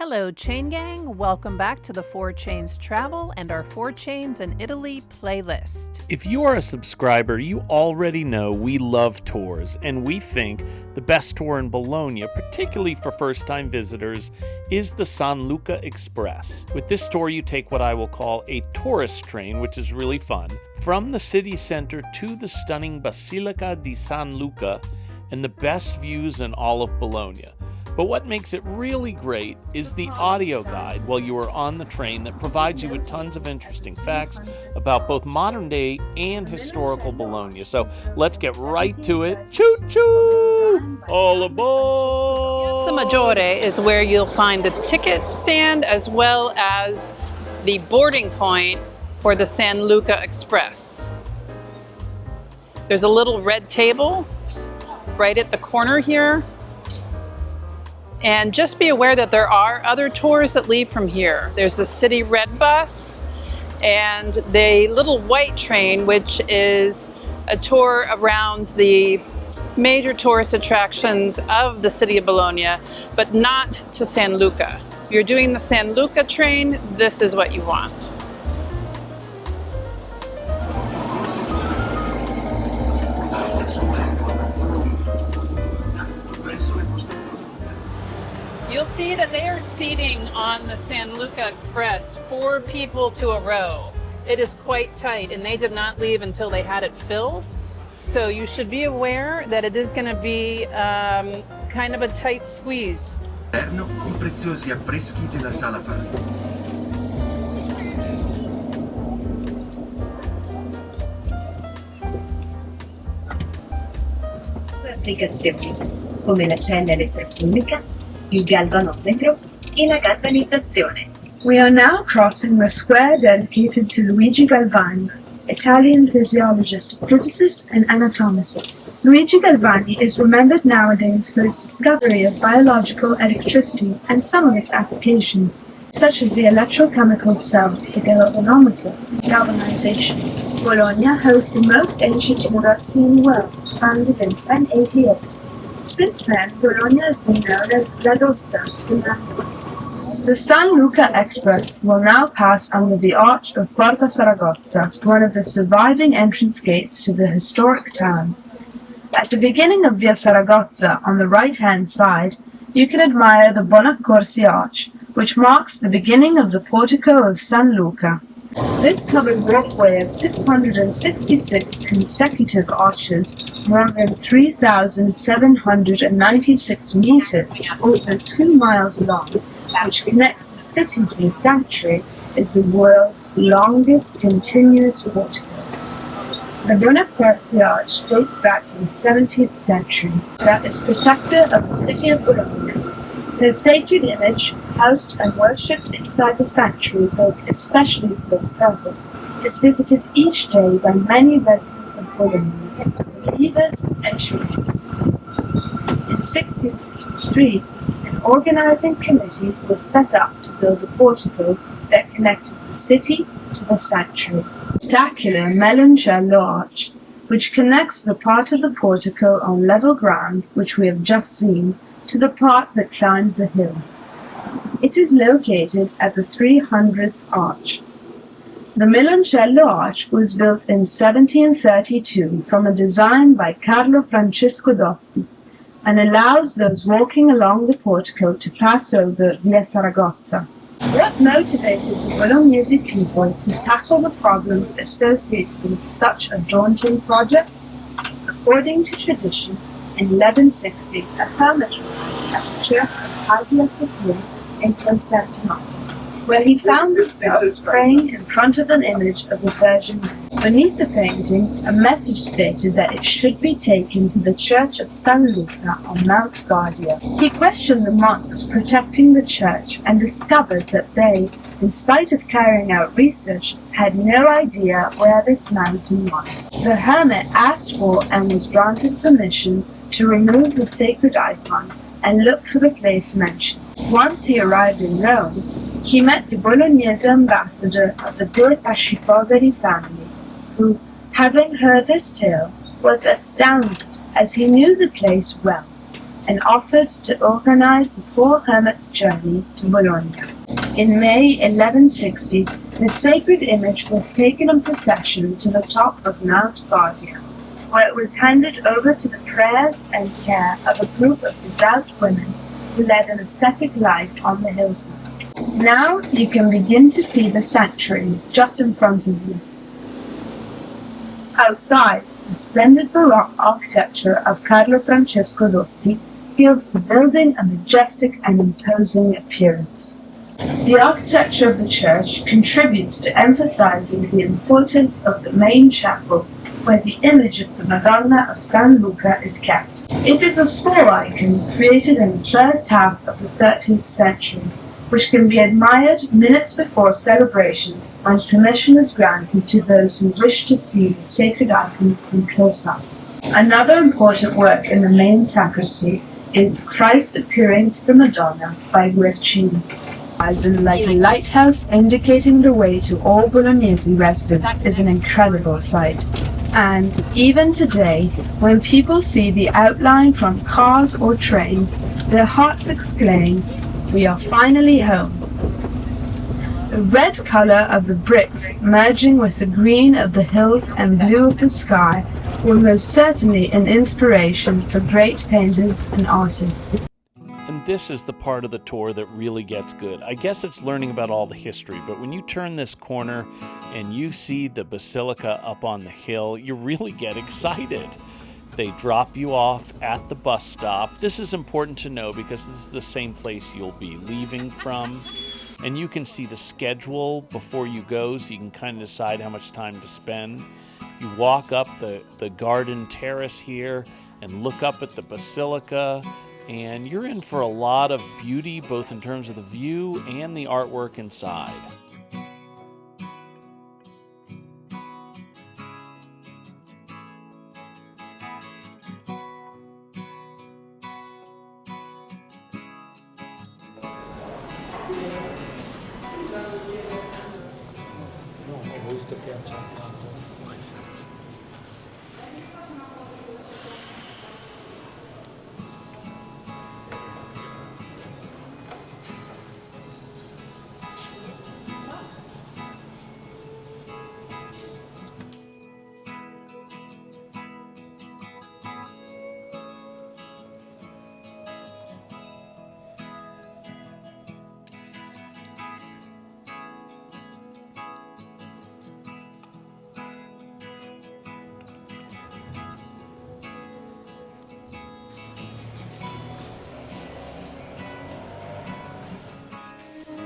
Hello, Chain Gang. Welcome back to the 4 Chains Travel and our 4 Chains in Italy playlist. If you are a subscriber, you already know we love tours, and we think the best tour in Bologna, particularly for first-time visitors, is the San Luca Express. With this tour, you take what I will call a tourist train, which is really fun, from the city center to the stunning Basilica di San Luca and the best views in all of Bologna. But what makes it really great is the audio guide while you are on the train that provides you with tons of interesting facts about both modern day and historical Bologna. So let's get right to it. Choo choo! All aboard! Piazza Maggiore is where you'll find the ticket stand as well as the boarding point for the San Luca Express. There's a little red table right at the corner here. And just be aware that there are other tours that leave from here. There's the City Red Bus and the little white train, which is a tour around the major tourist attractions of the city of Bologna, but not to San Luca. If you're doing the San Luca train, this is what you want. You'll see that they are seating on the San Luca Express 4 people to a row. It is quite tight, and they did not leave until they had it filled. So you should be aware that it is going to be kind of a tight squeeze. I preziosi affreschi della Sala Farina. Sue applicazioni, come la cella elettrochimica, il galvanometro e la galvanizzazione. We are now crossing the square dedicated to Luigi Galvani, Italian physiologist, physicist, and anatomist. Luigi Galvani is remembered nowadays for his discovery of biological electricity and some of its applications, such as the electrochemical cell, the galvanometer, and galvanization. Bologna hosts the most ancient university in the world, founded in 1088. Since then, Bologna has been known as La Lotta, the land. The San Luca Express will now pass under the arch of Porta Saragozza, one of the surviving entrance gates to the historic town. At the beginning of Via Saragozza, on the right-hand side, you can admire the Bonaccorsi Arch, which marks the beginning of the portico of San Luca. This covered walkway of 666 consecutive arches, more than 3,796 meters, over 2 miles long, which connects the city to the sanctuary, is the world's longest continuous portico. The Bonaccorsi Arch dates back to the 17th century. That is protector of the city of Bologna. The sacred image, housed and worshipped inside the sanctuary built especially for this purpose, is visited each day by many residents of Bologna, believers and tourists. In 1663, an organizing committee was set up to build a portico that connected the city to the sanctuary. The spectacular Meloncello Arch, which connects the part of the portico on level ground, which we have just seen, to the part that climbs the hill. It is located at the 300th arch. The Meloncello Arch was built in 1732 from a design by Carlo Francesco Dotti and allows those walking along the portico to pass over Via Saragozza. What motivated the Bolognese people to tackle the problems associated with such a daunting project? According to tradition, in 1160, a hermit arrived at the church of Hagia Sophia in Constantinople, where he found himself praying in front of an image of the Virgin Mary. Beneath the painting, a message stated that it should be taken to the church of San Luca on Mount Guardia. He questioned the monks protecting the church and discovered that they, in spite of carrying out research, had no idea where this mountain was. The hermit asked for and was granted permission to remove the sacred icon and look for the place mentioned. Once he arrived in Rome, he met the Bolognese ambassador of the Due Pasci family, who, having heard this tale, was astounded as he knew the place well, and offered to organize the poor hermit's journey to Bologna. In May 1160, the sacred image was taken in procession to the top of Mount Guardia, where it was handed over to the prayers and care of a group of devout women who led an ascetic life on the hillside. Now you can begin to see the sanctuary just in front of you. Outside, the splendid Baroque architecture of Carlo Francesco Dotti gives the building a majestic and imposing appearance. The architecture of the church contributes to emphasizing the importance of the main chapel, where the image of the Madonna of San Luca is kept. It is a small icon created in the first half of the 13th century, which can be admired minutes before celebrations when permission is granted to those who wish to see the sacred icon from close up. Another important work in the main sacristy is Christ appearing to the Madonna by Guercino. Like a lighthouse indicating the way to all Bolognese residents is an incredible sight. And even today, when people see the outline from cars or trains, their hearts exclaim, "We are finally home." The red color of the bricks merging with the green of the hills and blue of the sky were most certainly an inspiration for great painters and artists. And this is the part of the tour that really gets good. I guess it's learning about all the history, but when you turn this corner and you see the basilica up on the hill, you really get excited. They drop you off at the bus stop. This is important to know because this is the same place you'll be leaving from. And you can see the schedule before you go, so you can kind of decide how much time to spend. You walk up the garden terrace here and look up at the basilica, and you're in for a lot of beauty, both in terms of the view and the artwork inside.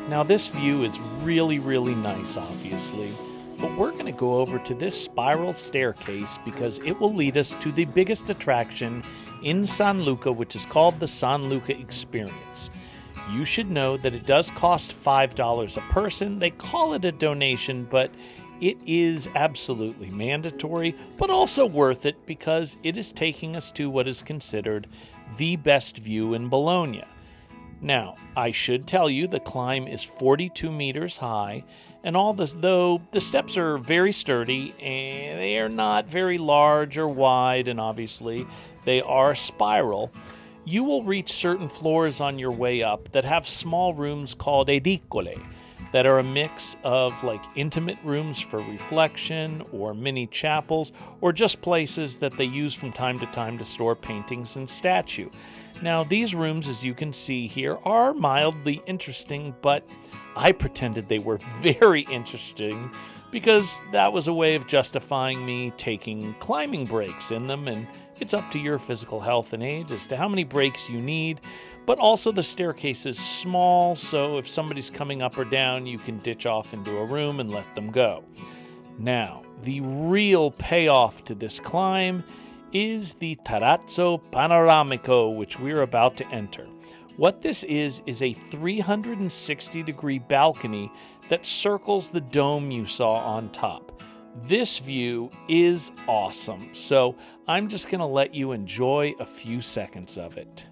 Now this view is really, really nice, obviously, but we're going to go over to this spiral staircase because it will lead us to the biggest attraction in San Luca, which is called the San Luca Experience. You should know that it does cost $5 a person. They call it a donation, but it is absolutely mandatory, but also worth it because it is taking us to what is considered the best view in Bologna. Now, I should tell you the climb is 42 meters high, and though the steps are very sturdy, and they are not very large or wide, and obviously they are spiral, you will reach certain floors on your way up that have small rooms called edicole, that are a mix of like intimate rooms for reflection or mini chapels or just places that they use from time to time to store paintings and statue. Now these rooms, as you can see here, are mildly interesting, but I pretended they were very interesting because that was a way of justifying me taking climbing breaks in them, and it's up to your physical health and age as to how many breaks you need. But also the staircase is small, so if somebody's coming up or down, you can ditch off into a room and let them go. Now, the real payoff to this climb is the terrazzo panoramico, which we're about to enter. What this is a 360-degree balcony that circles the dome you saw on top. This view is awesome, so I'm just going to let you enjoy a few seconds of it.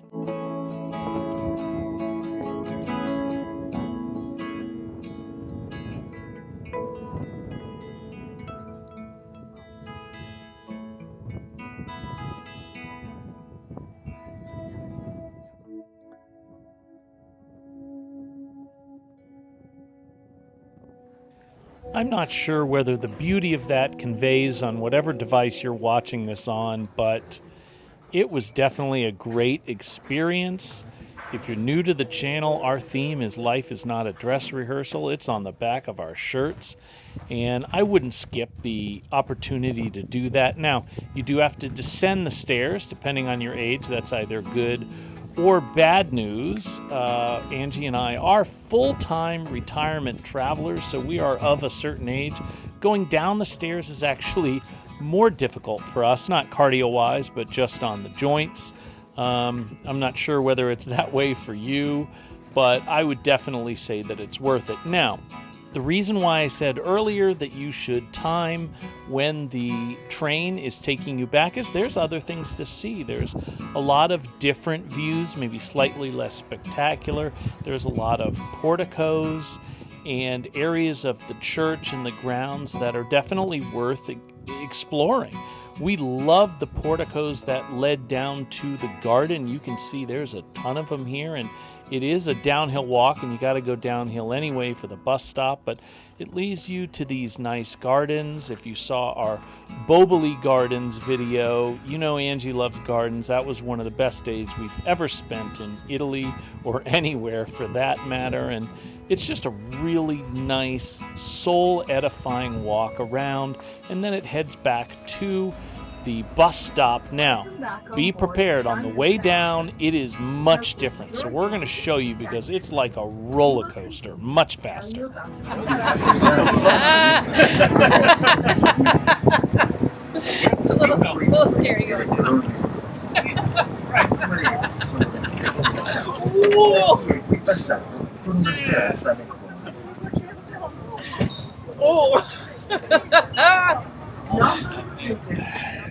I'm not sure whether the beauty of that conveys on whatever device you're watching this on, but it was definitely a great experience. If you're new to the channel, our theme is Life is Not a Dress Rehearsal. It's on the back of our shirts, and I wouldn't skip the opportunity to do that. Now, you do have to descend the stairs, depending on your age. That's either good or bad news. Angie and I are full-time retirement travelers, so we are of a certain age. Going down the stairs is actually more difficult for us, not cardio-wise, but just on the joints. I'm not sure whether it's that way for you, but I would definitely say that it's worth it. Now, the reason why I said earlier that you should time when the train is taking you back is there's other things to see. There's a lot of different views, maybe slightly less spectacular. There's a lot of porticos and areas of the church and the grounds that are definitely worth exploring. We love the porticos that led down to the garden. You can see there's a ton of them here, and it is a downhill walk, and you got to go downhill anyway for the bus stop, but it leads you to these nice gardens. If you saw our Boboli Gardens video, you know Angie loves gardens. That was one of the best days we've ever spent in Italy, or anywhere for that matter, and it's just a really nice, soul-edifying walk around, and then it heads back to the bus stop. Now, be prepared. On the way down, it is much different. So we're going to show you because it's like a roller coaster, much faster. It's a little scary going on. Oh.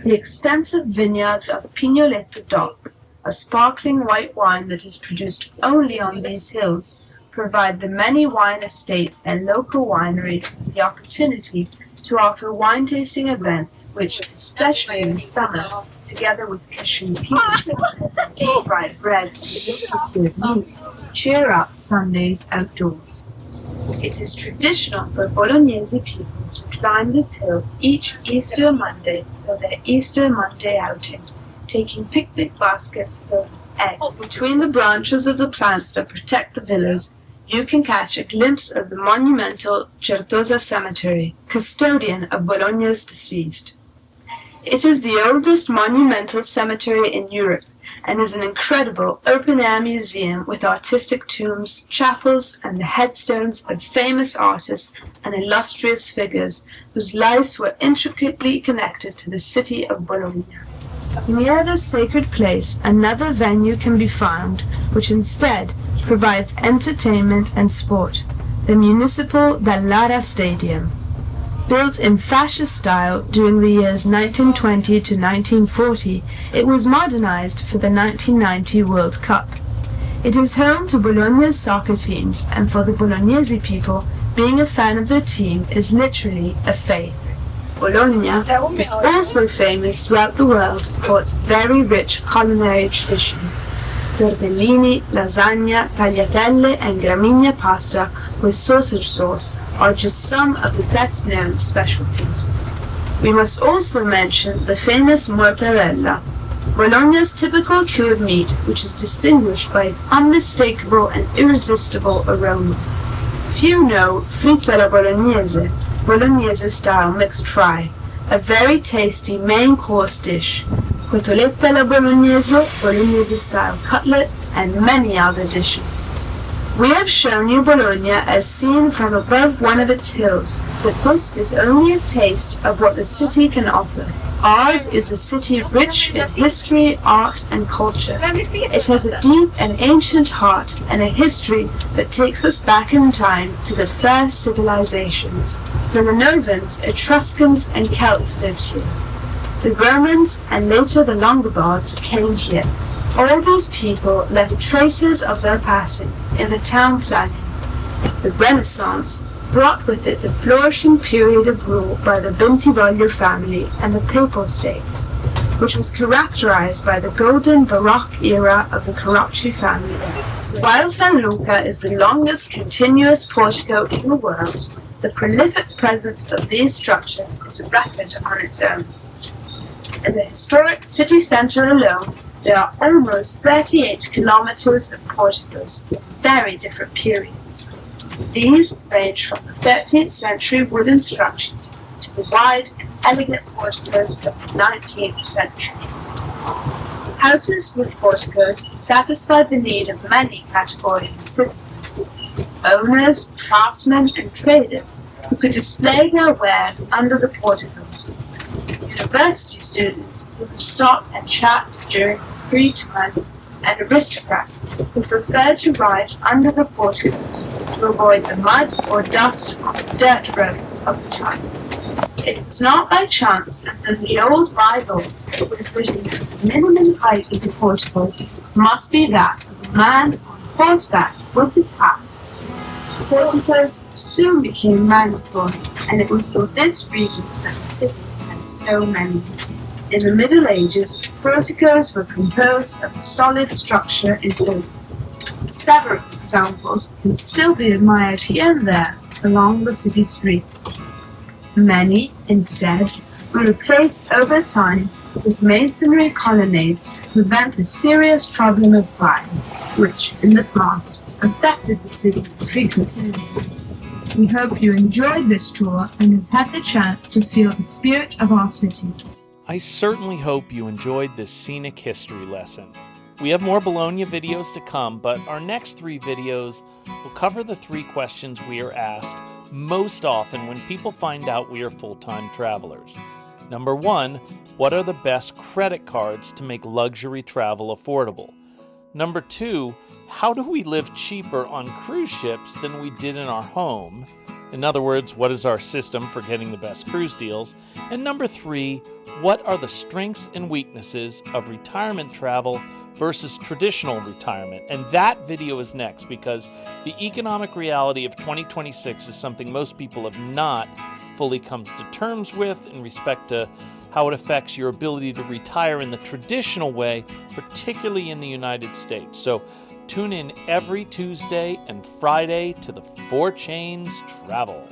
The extensive vineyards of Pignoletto DOC, a sparkling white wine that is produced only on these hills, provide the many wine estates and local wineries the opportunity to offer wine tasting events which, especially in summer, together with kitchen tea, deep fried bread, and good meats, cheer up Sundays outdoors. It is traditional for Bolognese people to climb this hill each Easter Monday for their Easter Monday outing, taking picnic baskets filled with eggs. Between the branches of the plants that protect the villas, you can catch a glimpse of the monumental Certosa Cemetery, custodian of Bologna's deceased. It is the oldest monumental cemetery in Europe and is an incredible open-air museum with artistic tombs, chapels, and the headstones of famous artists and illustrious figures whose lives were intricately connected to the city of Bologna. Near this sacred place, another venue can be found, which instead provides entertainment and sport, the Municipal Dallara Stadium. Built in fascist style during the years 1920 to 1940, it was modernized for the 1990 World Cup. It is home to Bologna's soccer teams, and for the Bolognese people, being a fan of their team is literally a faith. Bologna is also famous throughout the world for its very rich culinary tradition. Tortellini, lasagna, tagliatelle, and gramigna pasta with sausage sauce are just some of the best-known specialties. We must also mention the famous mortadella, Bologna's typical cured meat, which is distinguished by its unmistakable and irresistible aroma. Few know fritto alla bolognese, Bolognese-style mixed fry, a very tasty main course dish, cotoletta alla bolognese, Bolognese-style cutlet, and many other dishes. We have shown you Bologna as seen from above one of its hills, but this is only a taste of what the city can offer. Ours is a city rich in history, art, and culture. It has a deep and ancient heart and a history that takes us back in time to the first civilizations. The Renovans, Etruscans, and Celts lived here. The Romans and later the Longobards came here. All these people left traces of their passing in the town planning. The Renaissance brought with it the flourishing period of rule by the Bentivoglio family and the Papal States, which was characterized by the golden Baroque era of the Carrocci family. While San Luca is the longest continuous portico in the world, The prolific presence of these structures is a record on its own. In the historic city centre alone, there are almost 38 kilometres of porticos of very different periods. These range from the 13th century wooden structures to the wide and elegant porticos of the 19th century. Houses with porticos satisfied the need of many categories of citizens: owners, craftsmen, and traders who could display their wares under the porticos, university students who could stop and chat during free time, and aristocrats who preferred to ride under the porticos to avoid the mud or dust on the dirt roads of the time. It was not by chance that in the old Bibles it was written that the minimum height of the porticos must be that of a man on horseback with his hat. Porticos soon became mandatory, and it was for this reason that the city had so many. In the Middle Ages, porticos were composed of a solid structure in oak. Several examples can still be admired here and there along the city streets. Many, instead, were replaced over time with masonry colonnades to prevent the serious problem of fire, which, in the past, affected the city frequently. We hope you enjoyed this tour and have had the chance to feel the spirit of our city. I certainly hope you enjoyed this scenic history lesson. We have more Bologna videos to come, but our next 3 videos will cover the 3 questions we are asked most often when people find out we are full-time travelers. Number 1, what are the best credit cards to make luxury travel affordable? Number 2, how do we live cheaper on cruise ships than we did in our home? In other words, what is our system for getting the best cruise deals? And number 3, what are the strengths and weaknesses of retirement travel versus traditional retirement? And that video is next, because the economic reality of 2026 is something most people have not fully come to terms with in respect to how it affects your ability to retire in the traditional way, particularly in the United States. So tune in every Tuesday and Friday to the 4 Chains Travel.